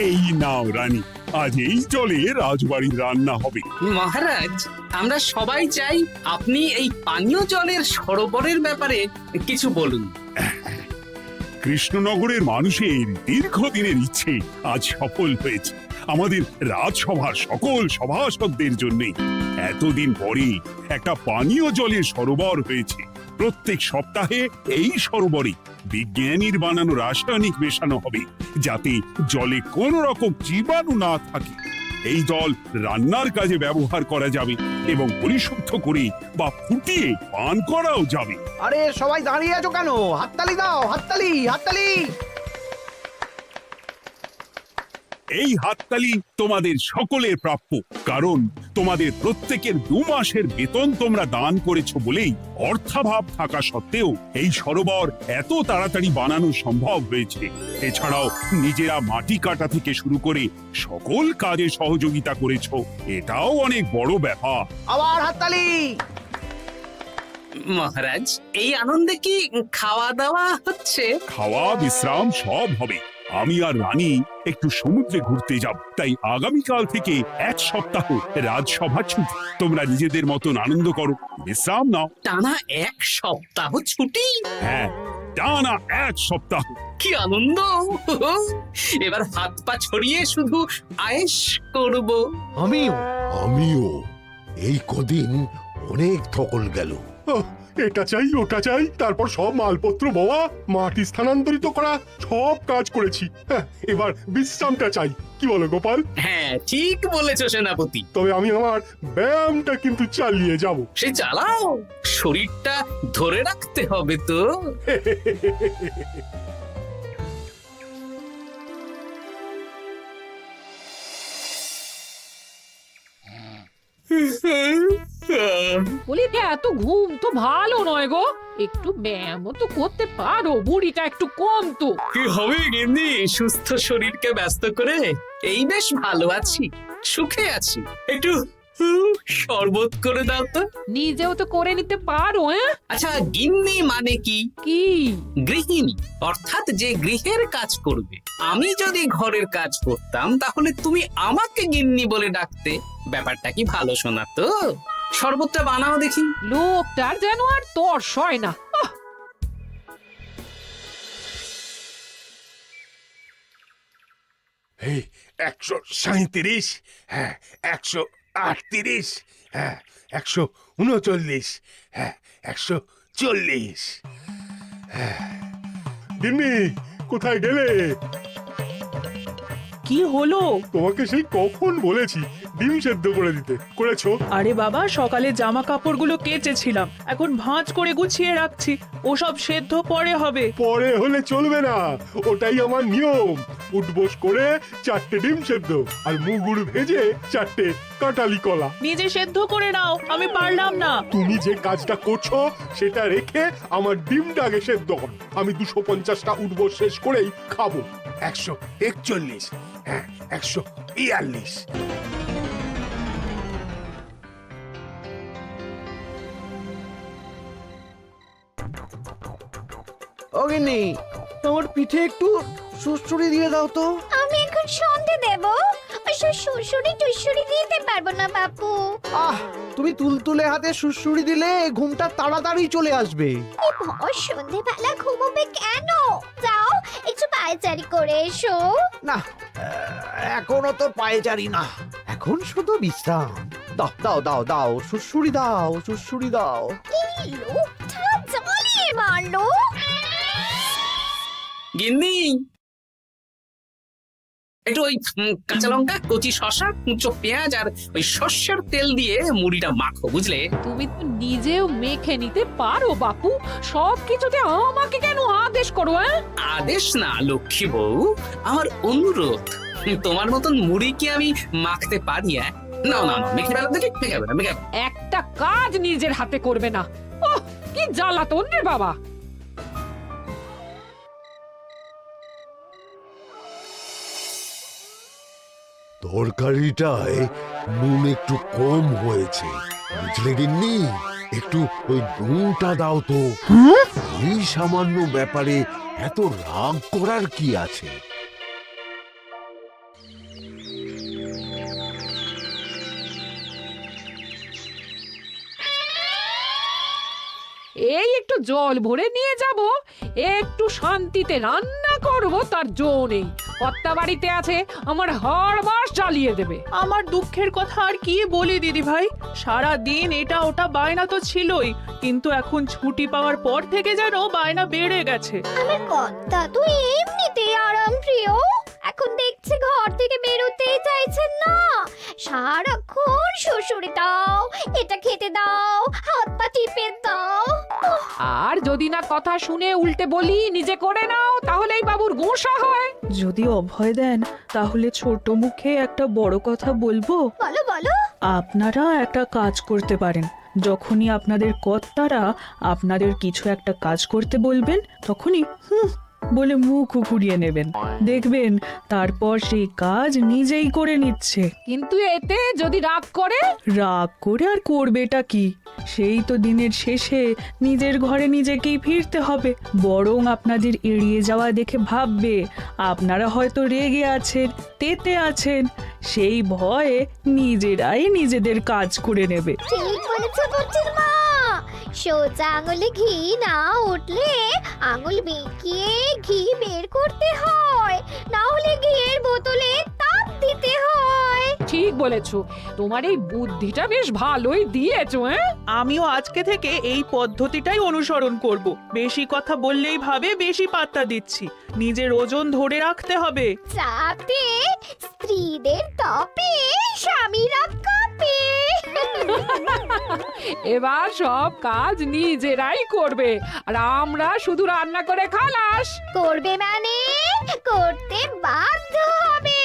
এই নাও রানী, আজ এই জলে রাজবাড়ির রান্না হবে। মহারাজ, আমরা সবাই চাই আপনি এই পানীয় জলের সরোবরের ব্যাপারে কিছু বলুন। কৃষ্ণনগরের মানুষের দীর্ঘদিনের ইচ্ছে আজ সফল হয়েছে। আমাদের রাজসভার সকল সভাসদদের জন্য এতদিন পরে একটা পানীয় জলের সরোবর হয়েছে। প্রত্যেক সপ্তাহে এই সরোবরে বিজ্ঞানীর বানানো রাসায়নিক মেশানো হবে, যাতে জলে কোনো রকম জীবাণু না থাকে। এই জল রান্নার কাজে ব্যবহার করা যাবে এবং পরিশুদ্ধ করে বা ফুটিয়ে পান করাও যাবে। আরে সবাই দাঁড়িয়ে আছো কেন? হাততালি দাও, হাততালি, হাততালি। এই হাততালি তোমাদের সকলের প্রাপ্য, কারণ তোমাদের প্রত্যেকের 2 মাসের বেতন তোমরা দান করেছো বলেই অর্থাভাব থাকা সত্ত্বেও এই সরোবর এত তাড়াতাড়ি বানানো সম্ভব হয়েছে। এছাড়াও নিজেরা মাটি কাটা থেকে শুরু করে সকল কাজে সহযোগিতা করেছো, এটাও অনেক বড় ব্যাপার। আবার হাততালি। মহারাজ, এই আনন্দে কি খাওয়া দাওয়া হচ্ছে? খাওয়া বিশ্রাম সব হবে। আমি আর রানী একটু সমুদ্রে ঘুরতে যাব, তাই আগামীকাল থেকে 1 সপ্তাহ রাজসভা ছুটি। তোমরা নিজেদের মতন আনন্দ করো, বিশ্রাম নাও। টানা 1 সপ্তাহ ছুটি? হ্যাঁ, টানা 1 সপ্তাহ। কি আনন্দ! এবার হাত পা ছড়িয়ে শুধু আয়েশ করব। আমিও এই কদিন অনেক থকল গেল। এটা চাই ওটা চাই, তারপর সব মালপত্র বওয়া, মাটি স্থানান্তরিত করা, সব কাজ করেছি। এবার বিশ্রামটা চাই। কি বলো গোপাল? হ্যাঁ, ঠিক বলেছো সেনাপতি। তবে আমি আমার ব্যায়ামটা কিন্তু চালিয়ে যাব। সে চালাও, শরীরটা ধরে রাখতে হবে তো। বলি এত ঘুম তো ভালো নয় গো, একটু ব্যায়ামও তো করতে পারো, বুড়িটা একটু কম তো। কি হবে গিন্নি, সুস্থ শরীরকে ব্যস্ত করে এই বেশ ভালো আছি, সুখে আছি। একটু শরবত করে দাও তো। নিজেও তো করে নিতে পারো। আচ্ছা, গিন্নি মানে কি? কি? গৃহিণী, অর্থাৎ যে গৃহের কাজ করবে। আমি যদি ঘরের কাজ করতাম তাহলে তুমি আমাকে গিন্নি বলে ডাকতে। ব্যাপারটা কি ভালো শোনা তো? শরবতটা বানাও দেখি। লোকটার যেন আর তর্স হয় না। এই 137, হ্যাঁ 138, হ্যাঁ 139, হ্যাঁ 140। গিন্নি, কোথায় গেলে? কি হলো? তোমাকে সেই কখন বলেছি ডিম সেদ্ধ করে দিতে, করেছো? আরে বাবা, সকালে জামা কাপড়গুলো কেচেছিলাম, এখন ভাঁজ করে গুছিয়ে রাখছি। ওসব সেদ্ধ পরে হবে। পরে হলে চলবে না, ওটাই আমার নিয়ম। উঠবোস করে 4টে ডিম সেদ্ধ আর মুগুর ভেজে 4টে কাঁঠালি কলা। নিজে সেদ্ধ করে নাও, আমি পারলাম না। তুমি যে কাজটা করছো সেটা রেখে আমার ডিমটা আগে সেদ্ধ করো। আমি 250টা উঠবোস শেষ করেই খাবো। 141, হ্যাঁ 142। ও গিন্নি, তোমার পিঠে একটু সুড়সুড়ি দিয়ে দাও তো। আমি এখন সন্ধে দেব, সুড়সুড়ি টুসুড়ি দিতে পারবো না বাপু। তুমি তুলতুলে হাতে সুড়সুড়ি দিলে ঘুমটা তাড়াতাড়ি চলে আসবে। সন্ধেবেলা ঘুমোবে কেন? যাও একটু পায়চারি করে এসো। না, এখনো তো পায়চারি না, এখন শুধু বিশ্রাম। দাও দাও দাও দাও, সুড়সুড়ি দাও, সুড়সুড়ি দাও। এই লোকটা জ্বালিয়ে মারলো। গিন্নি, একটু ওই কাঁচা লঙ্কা, কচি শসা, কুচো পেঁয়াজ আর ওই সর্ষের তেল দিয়ে মুড়িটা মাখো, বুঝলে? তুমি তো নিজেও মেখে নিতে পারো বাপু, সবকিছুতে আমাকে কেন আদেশ করো? আদেশ না লক্ষ্মী বউ, আমার অনুরোধ। তোমার মতন মুড়ি কি আমি মাখতে পারি? না না না, মেখে বেলা দেখি, মেখে বেলা, মেখে বেলা। একটা কাজ নিজের হাতে করবে না। ওহ, কি জ্বালাতন রে বাবা। তরকারিটায় নুন একটু কম হয়েছে, বুঝলে গিন্নি? একটু ওই নুনটা দাও তো। এই সামান্য ব্যাপারে এত রাগ করার কি আছে? এই একটু জল ভরে নিয়ে যাব, একটু শান্তিতে রান্না করব তার জো নেই। কর্তা বাড়িতে আছে, আমার হাড় মাস জ্বালিয়ে দেবে। আমার দুঃখের কথা আর কি বলি দিদি ভাই, সারা দিন এটা ওটা বায়না তো ছিলই, কিন্তু এখন ছুটি পাওয়ার পর থেকে যেন বায়না বেড়ে গেছে। আমার কর্তা তো এমনিতেই আরাম প্রিয়, এখন দেখছি ঘর থেকে বেরোতেই চাইছেন না। সারাক্ষণ শ্বশুরে দাও, এটা খেতে দাও, হাত পা টিপে দাও। আর যদি না কথা শুনে উল্টে বলি নিজে করে নাও, তাহলে এই বাবুর গোসা হয়। যদি অভয় দেন তাহলে ছোট মুখে একটা বড় কথা বলবো। বলো বলো। আপনারা একটা কাজ করতে পারেন, যখনই আপনাদের কর্তারা আপনাদের কিছু একটা কাজ করতে বলবেন তখনই বলে মুখ ঘুরিয়ে নেবেন, দেখবেন তারপর সেই কাজ নিজেই করে নিচ্ছে। কিন্তু এতে যদি রাগ করে? রাগ করে আর করবেটা কি, সেই তো দিনের শেষে নিজের ঘরে নিজেকেই ফিরতে হবে। বরং আপনাদের এড়িয়ে যাওয়া দেখে ভাববে আপনারা হয়তো রেগে আছেন, তেতে আছেন, সেই ভয়ে নিজেরাই নিজেদের কাজ করে নেবে। ঠিক বলেছো বুচির মা, সোজা আঙুলে ঘি না উঠলে আঙুল বেঁকিয়ে ঘি বের করতে হয়, না হলে ঘিয়ের বোতলে তাপ দিতে হয়। ঠিক বলেছো, তোমার এই বুদ্ধিটা বেশ ভালোই দিয়েছো। আমিও আজকে থেকে এই পদ্ধতিটাই অনুসরণ করব। বেশি কথা বললেই ভাবে বেশি পাত্তা দিচ্ছি, নিজের ওজন ধরে রাখতে হবে। যাতে স্ত্রীদের তপে স্বামীরা কাঁপে। এবার সব কাজ নিজেরাই করবে, আর আমরা শুধু রান্না করে খালাস। করবে মানে করতে বাধ্য হবে।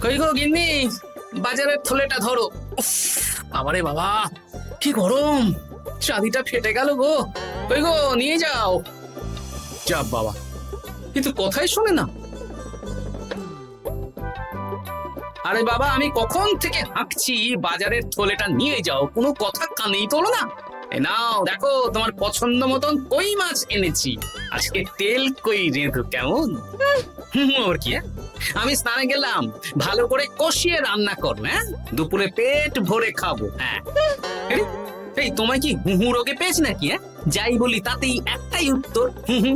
কই গো গিন্নি, বাজারের থলেটা ধরো। উফ, বাবারে বাবা, কি গরম, চাঁদিটা ফেটে গেল গো। কই গো, নিয়ে যাও। যা বাবা, কিন্তু কথাই শোনে না। আরে বাবা, আমি কখন থেকে হাঁকছি বাজারের থলেটা নিয়ে যাও, কোনো কথা কানেই তোলো না। এই নাও, দেখো তোমার পছন্দ মতন কই মাছ এনেছি, আজকে তেল কই রেঁধো কেমন। ওর কি, আমি স্নানে গেলাম, ভালো করে কষিয়ে রান্না করো, হ্যাঁ, দুপুরে পেট ভরে খাবো। হ্যাঁ, এই তোমায় কি হুহু রোগে পেয়েছি নাকি? হ্যাঁ, যাই বলি তাতেই একটাই উত্তর, হুহু।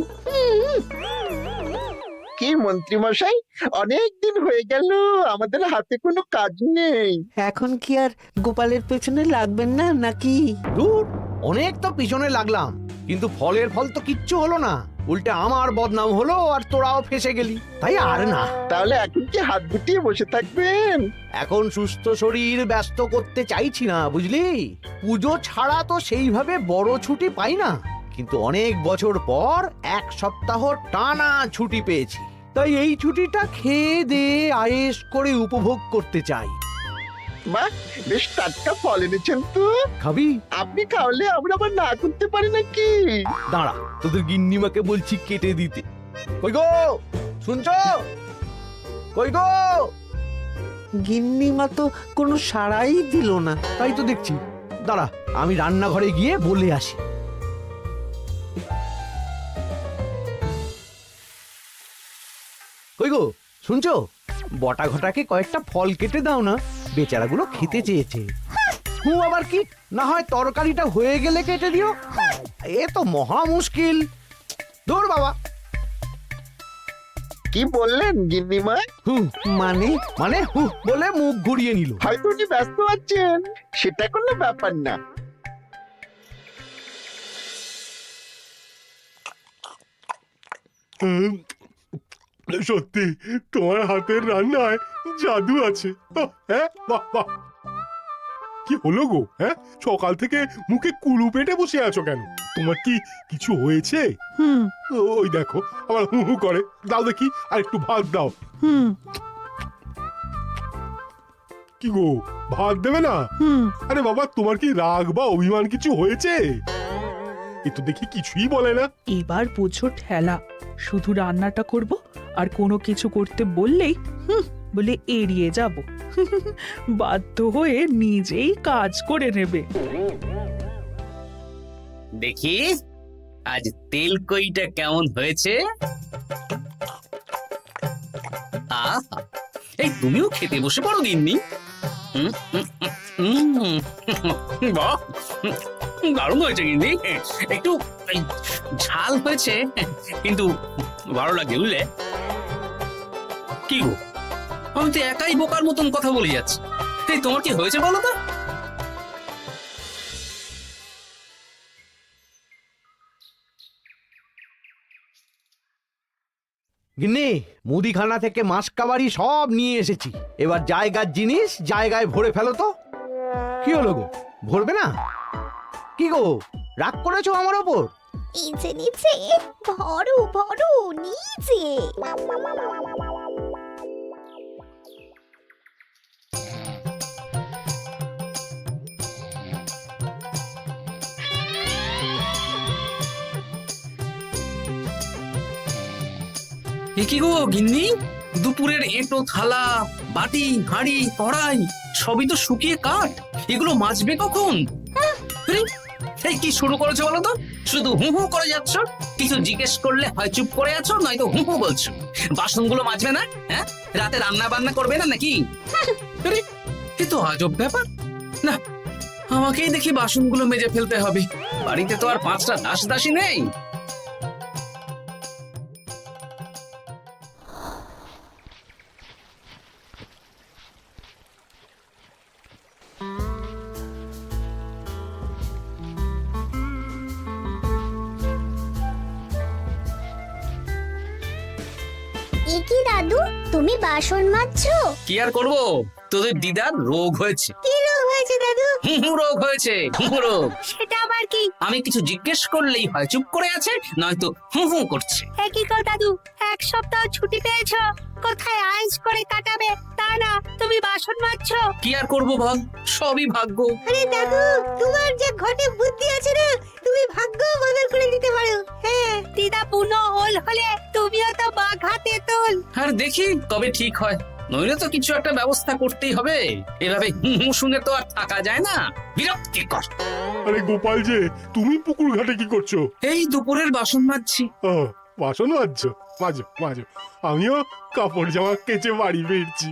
কি মন্ত্রী মশাই, অনেক দিন হয়ে গেল আমাদের হাতে কোনো কাজ নেই। এখন কি আর গোপালের পেছনে লাগবেন না নাকি? দূর, অনেক তো পিছনে লাগলাম, কিন্তু ফলের ফল তো কিচ্ছু হলো না, উল্টে আমার বদনাম হলো আর তোরাও ফেসে গেলি। তাই আর না। তাহলে এখন কি হাত গুটিয়ে বসে থাকবেন? এখন সুস্থ শরীর ব্যস্ত করতে চাইছি না, বুঝলি? পুজো ছাড়া তো সেইভাবে বড় ছুটি পাই না, কিন্তু অনেক বছর পর এক সপ্তাহ টানা ছুটি পেয়েছি, তাই এই ছুটিটা খেয়ে দিয়ে আয়েশ করে উপভোগ করতে চাই। বাহ, বেশ টাটকা ফল এনেছেন তো। খাবি? আপনি খাওয়ালে আমরা আবার না করতে পারি নাকি? দাঁড়া, তোদের গিন্নিমাকে বলছি কেটে দিতে। কই গো, শুনছো? কই গো? গিন্নিমা তো কোনো সাড়াই দিল না, তাই তো দেখছি। দাঁড়া, আমি রান্নাঘরে গিয়ে বলে আসি। কই গো, শুনছো? বটা ঘটাকে কয়েকটা ফল কেটে দাও না, বেচারাগুলো খেতে চেয়েছে। আবার কি, না হয় তরকারিটা হয়ে গেলে কেটে দিও। এ তো মহা মুশকিল। দূর বাবা। কি বললেন গিন্নিমা? মানে মানে বলে মুখ ঘুরিয়ে নিল। হয়তো উনি ব্যস্ত আছেন, সেটা কোনো ব্যাপার না। সত্যি তোমার হাতের রান্নায় জাদু আছে। হ্যাঁ, বাহ বাহ। কি হলো গো? হ্যাঁ, সকাল থেকে মুখে কুলু পেটে বসে আছো কেন? তোমার কি কিছু হয়েছে? ওই দেখো আবার হু হু করে। দাও দেখি, আর একটু ভাত দাও। কি গো, ভাত দেবে না? আরে বাবা, তোমার কি রাগ বা অভিমান কিছু হয়েছে? এ তো দেখি কিছুই বলে না। এবার বুঝো ঠেলা, শুধু রান্নাটা করব, আর কোনো কিছু করতে বললেই বলে এড়িয়ে যাব। বাধ্য হয়ে নিজেই কাজ করে নেবে। দেখি আজ তেল কইটা কেমন হয়েছে? আহা, এই তুমিও খেতে বসে পড়ো গিন্নি। বাহ, দারুণ হয়েছে গিন্নি। একটু এই, ঝাল হয়েছে কিন্তু ভালো লাগে বুঝলে। কি গো, আমি তো একাই বোকার মতন কথা বলে যাচ্ছি। এই তোমার কি হয়েছে বলো তো? গিন্নি, মুদিখানা থেকে মাসকাবারি সব নিয়ে এসেছি। এবার জায়গার জিনিস জায়গায় ভরে ফেলো তো। কি হলো গো, ভরবে না? কি গো, রাগ করেছো আমার ওপর? নিচে নিচে ভরো ভরো নিচে। এ কি গো গিন্নি, দুপুরের এঁটো থালা, বাটি, হাঁড়ি, কড়াই সবই তো শুকিয়ে কাঠ। এগুলো মাজবে কখন? আরে, এই কি শুরু করেছো বলো তো? শুধু হু হু করে যাচ্ছ। কিছু জিজ্ঞেস করলে হয় চুপ করে আছো, নয়তো হু হু বলছো। বাসনগুলো মাজবে না? হ্যাঁ, রাতে রান্না বান্না করবে না নাকি? আরে, এ তো আজব ব্যাপার। না, আমাকেই দেখি বাসনগুলো মেজে ফেলতে হবে। বাড়িতে তো আর 5টা দাস দাসী নেই। এ কি দাদু, তুমি বাসন মাজছো? কি আর করবো, তোদের দিদার রোগ হয়েছে। কি রোগ হয়েছে দাদু? হুহু রোগ হয়েছে, হুহু রোগ। সেটা আবার কি? আমি কিছু জিজ্ঞেস করলেই হয় চুপ করে আছে, নয়তো হু হু করছে। কি কর দাদু, 1 সপ্তাহ ছুটি পেয়েছো, কোথায় আইস করে কাটাবে তা না তুমি বাসন মাজছো? কি আর করবো বল, সবই ভাগ্য। আরে দাদু, তোমার যে ঘটে বুদ্ধি আছে না, তুমি ভাগ্য বদল করে দিতে পারো। হ্যাঁ, দিদা পুনো হল হলে তুমিও তো বাঘাতে তোল। আর দেখি কবে ঠিক হয়, নইলে তো কিছু একটা ব্যবস্থা করতেই হবে। এভাবে হু হু শুনে তো আর থাকা যায় না, বিরক্তিকর। আরে গোপাল যে, তুমি পুকুর ঘাটে কি করছো? এই দুপুরের বাসন মাজছি। ও, বাসন মাজছো? মাজো মাজো, আমিও কাপড় জামা কেচে বাড়ি ফিরছি।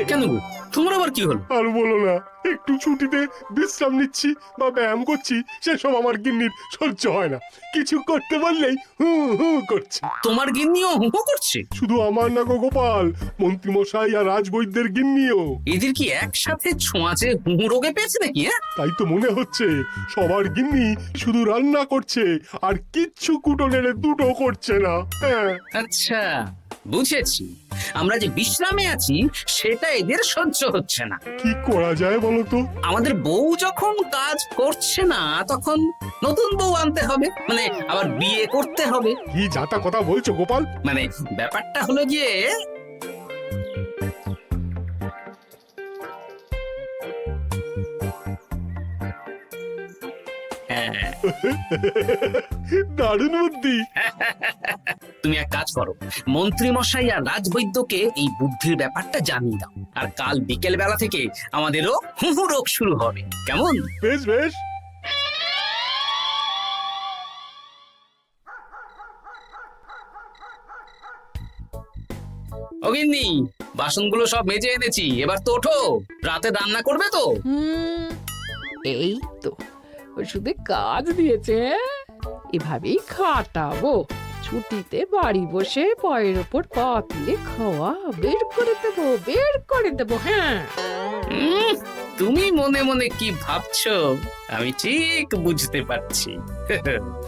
কেন গো, তোমার আবার কি হলো? আর বলো না, একটু ছুটিতে বিশ্রাম নিচ্ছি বা ব্যায়াম করছি, সেসব আমার গিন্নির সহ্য হয় না। কিছু করতে বললেই হু হু করছে। তোমার গিন্নিও হু হু করছে? শুধু আমার না গো গোপাল, মন্ত্রীমশাই আর রাজবৈদ্যের গিন্নিও। এদের কি একসাথে ছোঁয়াচে হু হু রোগে পেয়েছে নাকি? হ্যাঁ, তাই তো মনে হচ্ছে সবার গিন্নি শুধু রান্না করছে আর কিচ্ছু কুটো নেড়ে দুটো করছে না। হ্যাঁ, আচ্ছা বুঝেছি, আমরা যে বিশ্রামে আছি সেটা এদের সহ্য হচ্ছে না। কি করা যায় বলো তো? আমাদের বউ যখন কাজ করছে না, তখন নতুন বউ আনতে হবে, মানে আবার বিয়ে করতে হবে। কি যাতা কথা বলছো গোপাল? মানে ব্যাপারটা হলো গিয়ে, হ্যাঁ, দারুণ বুদ্ধি। তুমি এক কাজ করো, মন্ত্রী মশাই আর রাজবৈদ্যকে এই বুদ্ধির ব্যাপারটা জানিয়ে দাও। আর কাল বিকেল বেলা থেকে আমাদেরও হুহু রোগ শুরু হবে, কেমন? বেশ বেশ। অগিন্নি, বাসনগুলো সব মেজে এনেছি, এবার তো ওঠো। রাতে রান্না করবে তো? এই তো ওষুধে কাজ দিয়েছে। এভাবেই খাটাবো। ছুটিতে বাড়ি বসে পায়ের ওপর পা তুলে খাওয়া বের করে দেবো, বের করে দেবো। হ্যাঁ, তুমি মনে মনে কি ভাবছো আমি ঠিক বুঝতে পারছি।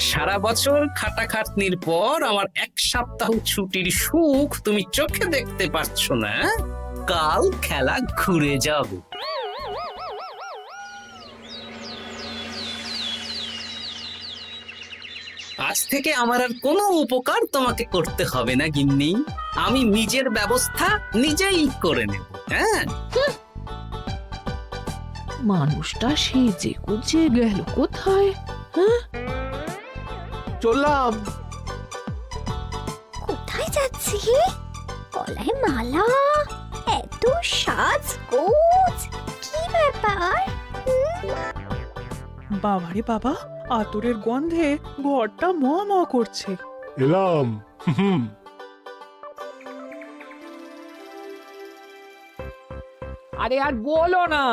সারা বছর খাটাখাটনির পর আমার 1 সপ্তাহ ছুটির সুখ তুমি চোখে দেখতে পারছো না। কাল খেলা ঘুরে যাবে। আজ থেকে আমার আর কোনো উপকার তোমাকে করতে হবে না গিন্নি। আমি নিজের ব্যবস্থা নিজেই করে নেব। হ্যাঁ, মানুষটা সেজে গুজে গেল কোথায়? চললাম। কোথায় যাচ্ছি? গলায় মালা, এত সাজগোজ, কি ব্যাপার? বাবারে বাবা, আতরের গন্ধে ঘরটা ম ম করছে। এলাম। হুম। আরে আর বলো না,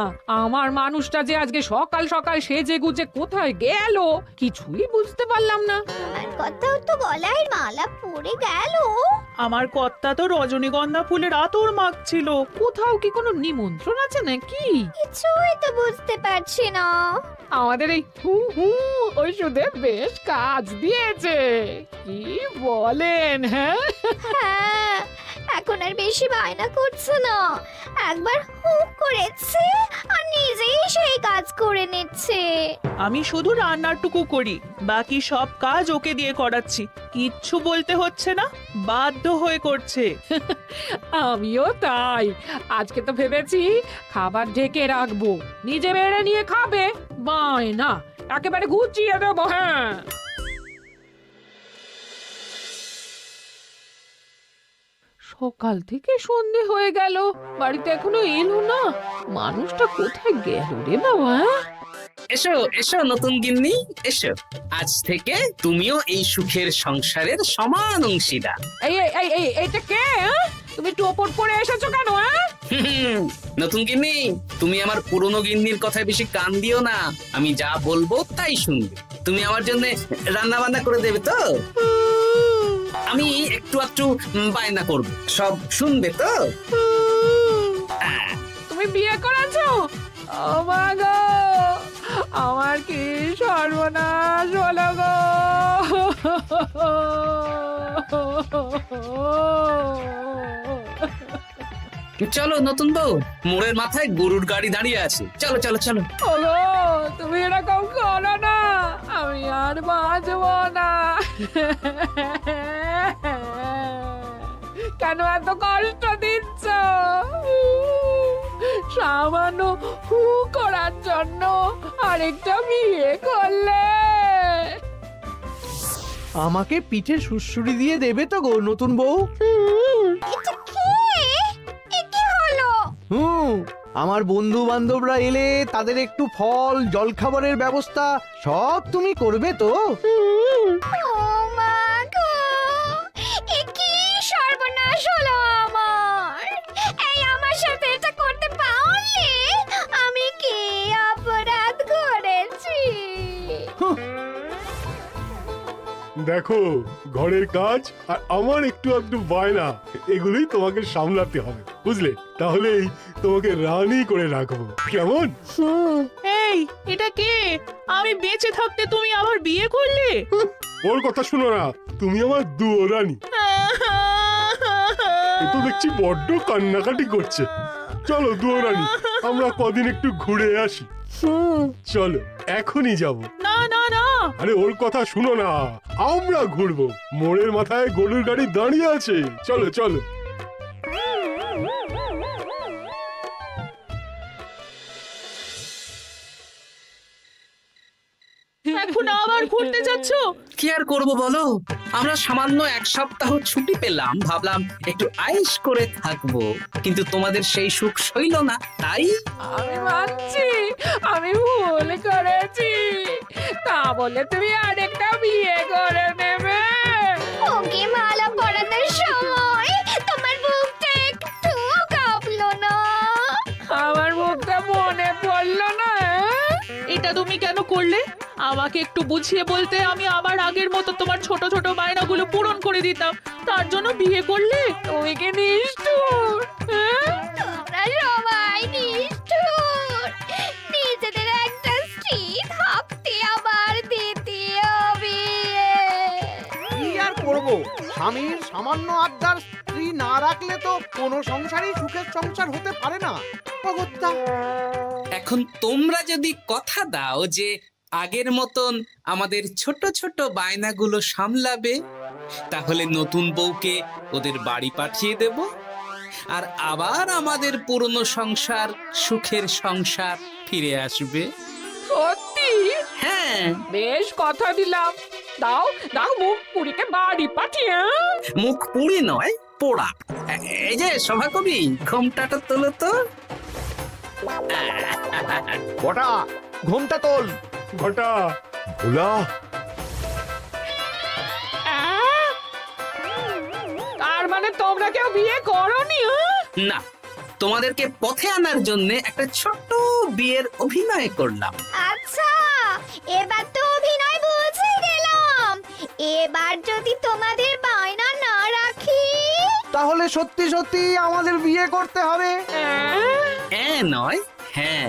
আমার মানুষটা যে আজকে সকাল সকাল সেজে গুজে কোথায় গেল কিছুই বুঝতে পারলাম না। আমার কথাও তো গলায় মালা পড়ে গেল। আমার কর্তা তো রজনীগন্ধা ফুলের আতর মাখছিল। কোথাও কি কোনো নিমন্ত্রণ আছে নাকি? কিছুই তো বুঝতে পারছি না। আমাদের এই হু হু ওষুধে বেশ কাজ দিয়েছে, কি বলেন? হ্যাঁ, হ্যাঁ, এখন আর বেশি বায়না করছে না। একবার হুক করেছে আর নিজেই সেই কাজ করে নিচ্ছে। আমি শুধু রান্নারটুকু করি, বাকি সব কাজ ওকে দিয়ে করাচ্ছি। কিচ্ছু বলতে হচ্ছে না, বাধ্য হয়ে করছে। আমিও তাই। আজকে তো ভেবেছি খাবার ঢেকে রাখবো, নিজে বেড়ে নিয়ে খাবে। বায়না একেবারে গুছিয়ে দেবো। হ্যাঁ, সকাল থেকে সন্ধে হয়ে গেল, বাড়িতে এখনো এলো না। মানুষটা কোথায় গেল রে বাবা? এসো এসো নতুন গিন্নি, এসো। আজ থেকে তুমিও এই সুখের সংসারের সমান অংশীদার। এই এই এই এই এইটা কে? হ্যাঁ? তুমি একটু ওপর পড়ে এসেছো কেন? হ্যাঁ, নতুন গিন্নি, তুমি আমার পুরনো গিন্নির কথায় বেশি কান দিও না। আমি যা বলবো তাই শুনবে। তুমি আমার জন্য রান্না বান্না করে দেবে তো? আমি একটু একটু বায়না করবো, সব শুনবে তো? তুমি বিয়ে করেছো? ও মা গো, আমার কি সর্বনাশ হলো গো! চলো নতুন বউ, মোড়ের মাথায় গরুর গাড়ি দাঁড়িয়ে আছে, চলো চলো চলো। ওগো, তুমি এরকম করো না, আমি আর বাঁচবো না। কেন এত কষ্ট দিচ্ছ? সামান্য হু করার জন্য আরেকটা বিয়ে করলে? আমাকে পিঠে সুড়সুড়ি দিয়ে দেবে তো গো নতুন বউ? এটা কে? এ কি হলো? আমার বন্ধু বান্ধবরা এলে তাদের একটু ফল জলখাবারের ব্যবস্থা সব তুমি করবে তো? ও মা গো, এ কি সর্বনাশ হলো আমার! এই আমার সাথে এটা করতে পারলে আমি কি অপরাধ করেছি? দেখো, ঘরের কাজ আর আমার একটু একটু বায়না, এগুলোই তোমাকে সামলাতে হবে, বুঝলে? তাহলেই তোমাকে রানী করে রাখবো, কেমন? এই, এটা কে? আমি বেঁচে থাকতে তুমি আবার বিয়ে করলে? ওর কথা শুনো না, তুমি আমার দুয়ো রানী। এ তো দেখছি বড্ড কান্নাকাটি করছে। চলো দুয়ো রানী, আমরা কদিন একটু ঘুরে আসি। চলো, এখনই যাব। না না না, আরে ওর কথা শুনো না, আমরা ঘুরবো। মোড়ের মাথায় গরুর গাড়ি দাঁড়িয়ে আছে, চলো চলো। এখন আবার ঘুরতে যাচ্ছ? কি আর করবো বলো, আমরা সামান্য এক সপ্তাহ ছুটি পেলাম, ভাবলাম একটু আয়েশ করে থাকবো, কিন্তু তোমাদের সেই সুখ সইল না, তাই আমি মানছি আমি ভুল করেছি, তা বলে তুমি আরেকটা বিয়ে করে নেবে? ওকে মালা পরানোর সময় তোমার বুকটা একটুও কাঁপলো না? আমার মুখটা মনে পড়লো না? এটা তুমি কেন করলে? আমাকে একটু বুঝিয়ে বলতে আমি আবার আগের মতো তোমার ছোট ছোট বায়নাগুলো পূরণ করে দিতাম। তার জন্য বিয়ে করলে? তুমি কি নিষ্ঠুর? হ্যাঁ? তোমরা সবাই নিষ্ঠুর। নিজেদের একটা স্ত্রী থাকতে আবার দ্বিতীয় বিয়ে। কি আর করবো, স্বামীর সামান্য আবদার স্ত্রী না রাখলে তো কোনো সংসারই সুখের সংসার হতে পারে না। অগত্যা এখন তোমরা যদি কথা দাও যে আগের মতন আমাদের ছোট ছোট বায়নাগুলো সামলাবে, তাহলে নতুন বউকে ওদের বাড়ি পাঠিয়ে দেব, আর আবার আমাদের পুরনো সংসার, সুখের সংসার ফিরে আসবে। সত্যি? হ্যাঁ, বেশ কথা দিলাম। দাও দাও মুখ পুরীকে বাড়ি পাঠিয়ে। মুখ পুড়ি নয়, পোড়া। এই যে সভাকবি, ঘোমটাটা তোলো তো। কটা ঘুমটা তোল। ঘটা, ভোলা, তার মানে তোমরা কেউ বিয়ে করোনি? না, তোমাদেরকে পথে আনার জন্য একটা ছোট্ট বিয়ের অভিনয় করলাম। আচ্ছা, এবার তো অভিনয় বুঝে গেলাম। এবার যদি তোমাদের বায়না না রাখি, তাহলে সত্যি সত্যি আমাদের বিয়ে করতে হবে। নয়, হ্যাঁ।